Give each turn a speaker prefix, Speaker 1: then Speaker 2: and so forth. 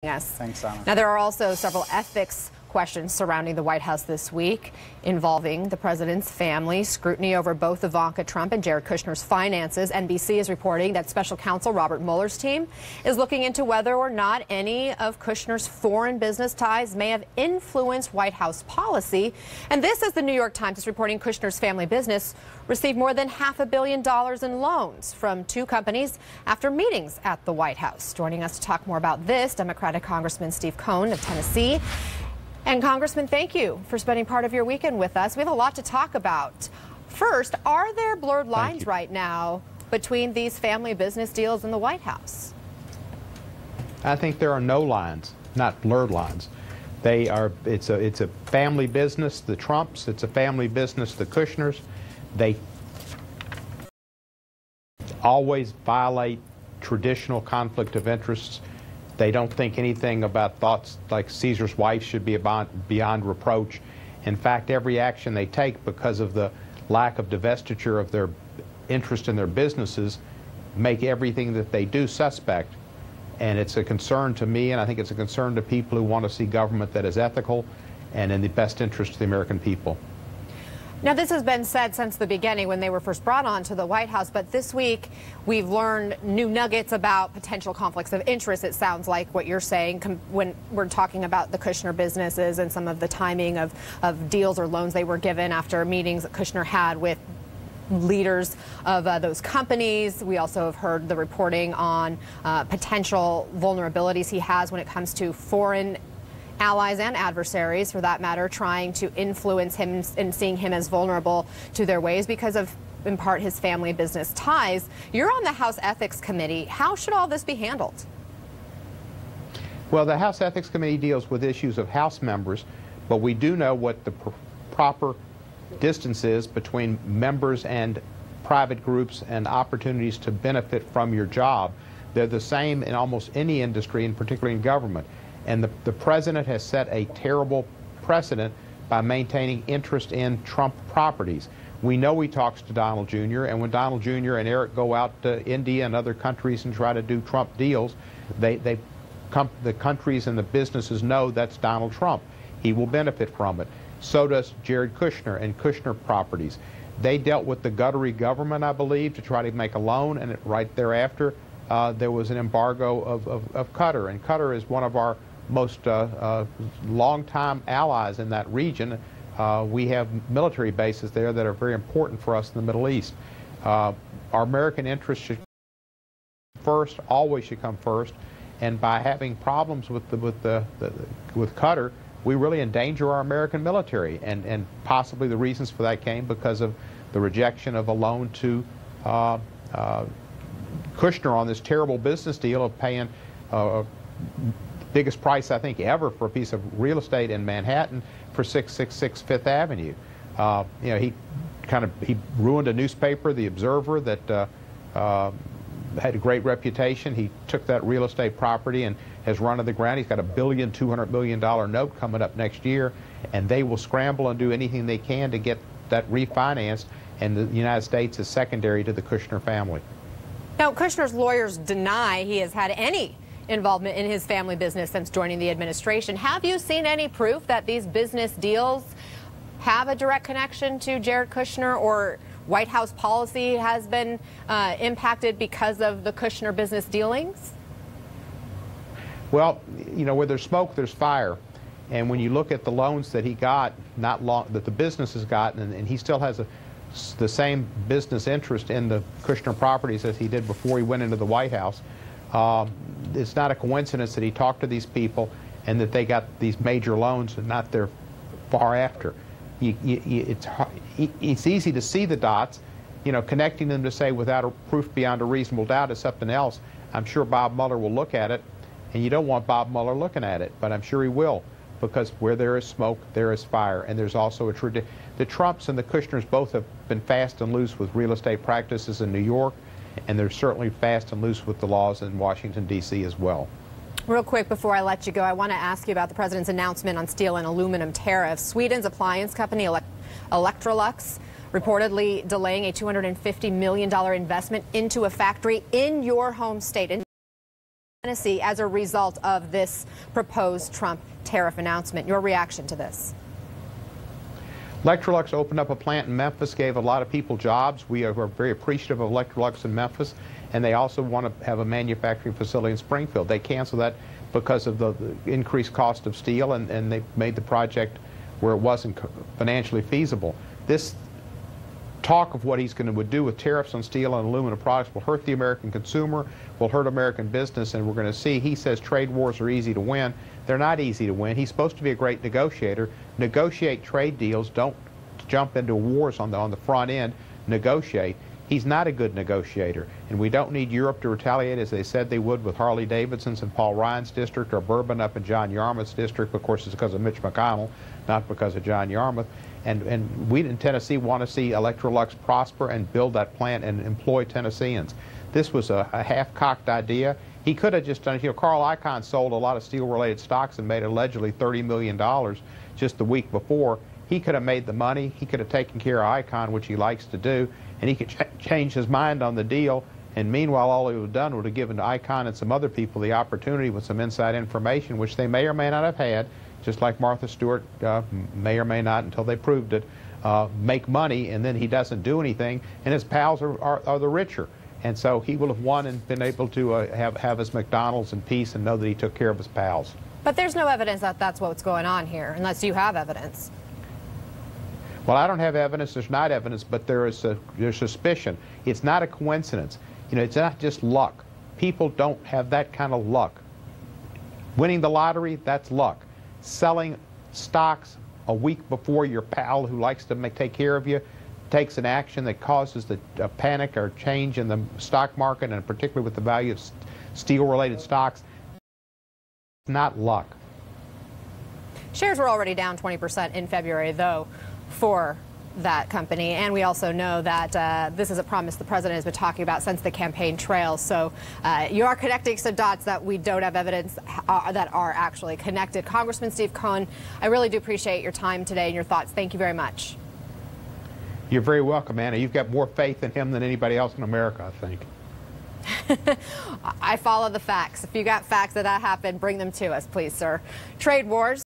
Speaker 1: Us.
Speaker 2: Thanks, Anna.
Speaker 1: Now, there are also several ethics questions surrounding the White House this week involving the president's family, scrutiny over both Ivanka Trump and Jared Kushner's finances. NBC is reporting that special counsel Robert Mueller's team is looking into whether or not any of Kushner's foreign business ties may have influenced White House policy. And this, as the New York Times is reporting, Kushner's family business received more than $500 million in loans from two companies after meetings at the White House. Joining us to talk more about this, Democratic Congressman Steve Cohen of Tennessee. And Congressman, thank you for spending part of your weekend with us. We have a lot to talk about. First, are there blurred lines right now between these family business deals in the White House?
Speaker 3: I think there are no lines, not blurred lines. They are. It's a family business, the Trumps. It's a family business, the Kushners. They always violate traditional conflict of interests. They don't think anything about thoughts like Caesar's wife should be beyond reproach. In fact, every action they take, because of the lack of divestiture of their interest in their businesses, make everything that they do suspect. And it's a concern to me, and I think it's a concern to people who want to see government that is ethical and in the best interest of the American people.
Speaker 1: Now, this has been said since the beginning when they were first brought on to the White House, but this week we've learned new nuggets about potential conflicts of interest. It sounds like what you're saying when we're talking about the Kushner businesses and some of the timing of deals or loans they were given after meetings that Kushner had with leaders of those companies. We also have heard the reporting on potential vulnerabilities he has when it comes to foreign allies and adversaries, for that matter, trying to influence him and seeing him as vulnerable to their ways because of, in part, his family business ties. You're on the House Ethics Committee. How should all this be handled?
Speaker 3: Well, the House Ethics Committee deals with issues of House members, but we do know what the proper distance is between members and private groups and opportunities to benefit from your job. They're the same in almost any industry, and particularly in government. And the president has set a terrible precedent by maintaining interest in Trump properties. We know he talks to Donald Jr., and when Donald Jr. and Eric go out to India and other countries and try to do Trump deals, the countries and the businesses know that's Donald Trump. He will benefit from it. So does Jared Kushner and Kushner properties. They dealt with the guttery government, I believe, to try to make a loan, and right thereafter there was an embargo of Qatar. And Qatar is one of our most long-time allies in that region. We have military bases there that are very important for us in the Middle East. Our American interests should first, always should come first, and by having problems with Qatar, we really endanger our American military, and possibly the reasons for that came because of the rejection of a loan to Kushner on this terrible business deal of paying biggest price I think ever for a piece of real estate in Manhattan for 666 Fifth Avenue. You know, he ruined a newspaper, The Observer, that had a great reputation. He took that real estate property and has run to the ground. He's got a $200 million note coming up next year, and they will scramble and do anything they can to get that refinanced, and the United States is secondary to the Kushner family.
Speaker 1: Now, Kushner's lawyers deny he has had any involvement in his family business since joining the administration. Have you seen any proof that these business deals have a direct connection to Jared Kushner, or White House policy has been impacted because of the Kushner business dealings?
Speaker 3: Well, you know, where there's smoke, there's fire. And when you look at the loans that he got, that the business has gotten, and he still has the same business interest in the Kushner properties as he did before he went into the White House. It's not a coincidence that he talked to these people and that they got these major loans and not there far after. It's easy to see the dots, you know, connecting them to say without a proof beyond a reasonable doubt is something else. I'm sure Bob Mueller will look at it, and you don't want Bob Mueller looking at it, but I'm sure he will, because where there is smoke, there is fire. And there's also a tradition. The Trumps and the Kushners both have been fast and loose with real estate practices in New York, and they're certainly fast and loose with the laws in Washington, D.C. as well.
Speaker 1: Real quick before I let you go, I want to ask you about the president's announcement on steel and aluminum tariffs. Sweden's appliance company Electrolux reportedly delaying a $250 million investment into a factory in your home state. Tennessee as a result of this proposed Trump tariff announcement. Your reaction to this?
Speaker 3: Electrolux opened up a plant in Memphis, gave a lot of people jobs. We are very appreciative of Electrolux in Memphis, and they also want to have a manufacturing facility in Springfield. They canceled that because of the increased cost of steel, and they made the project where it wasn't financially feasible. This talk of what he's going to do with tariffs on steel and aluminum products will hurt the American consumer, will hurt American business, and we're going to see. He says trade wars are easy to win. They're not easy to win. He's supposed to be a great negotiator. Negotiate trade deals. Don't jump into wars on the front end. Negotiate. He's not a good negotiator, and we don't need Europe to retaliate as they said they would with Harley Davidson's in Paul Ryan's district or bourbon up in John Yarmouth's district. Of course, it's because of Mitch McConnell, not because of John Yarmouth. And we in Tennessee want to see Electrolux prosper and build that plant and employ Tennesseans. This was a half-cocked idea. He could have just done it. You know, Carl Icahn sold a lot of steel-related stocks and made allegedly $30 million just the week before. He could have made the money. He could have taken care of Icahn, which he likes to do, and he could change his mind on the deal. And meanwhile, all he would have done would have given Icahn and some other people the opportunity with some inside information, which they may or may not have had, just like Martha Stewart may or may not, until they proved it, make money, and then he doesn't do anything, and his pals are the richer. And so he will have won and been able to have his McDonald's in peace and know that he took care of his pals.
Speaker 1: But there's no evidence that that's what's going on here, unless you have evidence.
Speaker 3: Well, I don't have evidence. There's not evidence, but there's suspicion. It's not a coincidence. You know, it's not just luck. People don't have that kind of luck. Winning the lottery, that's luck. Selling stocks a week before your pal who likes to take care of you takes an action that causes a panic or change in the stock market, and particularly with the value of steel-related stocks, not luck.
Speaker 1: Shares were already down 20% in February, though, for that company. And we also know that this is a promise the president has been talking about since the campaign trail. So you are connecting some dots that we don't have evidence that are actually connected. Congressman Steve Cohen, I really do appreciate your time today and your thoughts. Thank you very much.
Speaker 3: You're very welcome, Anna. You've got more faith in him than anybody else in America, I think.
Speaker 1: I follow the facts. If you got facts that happened, bring them to us, please, sir. Trade wars.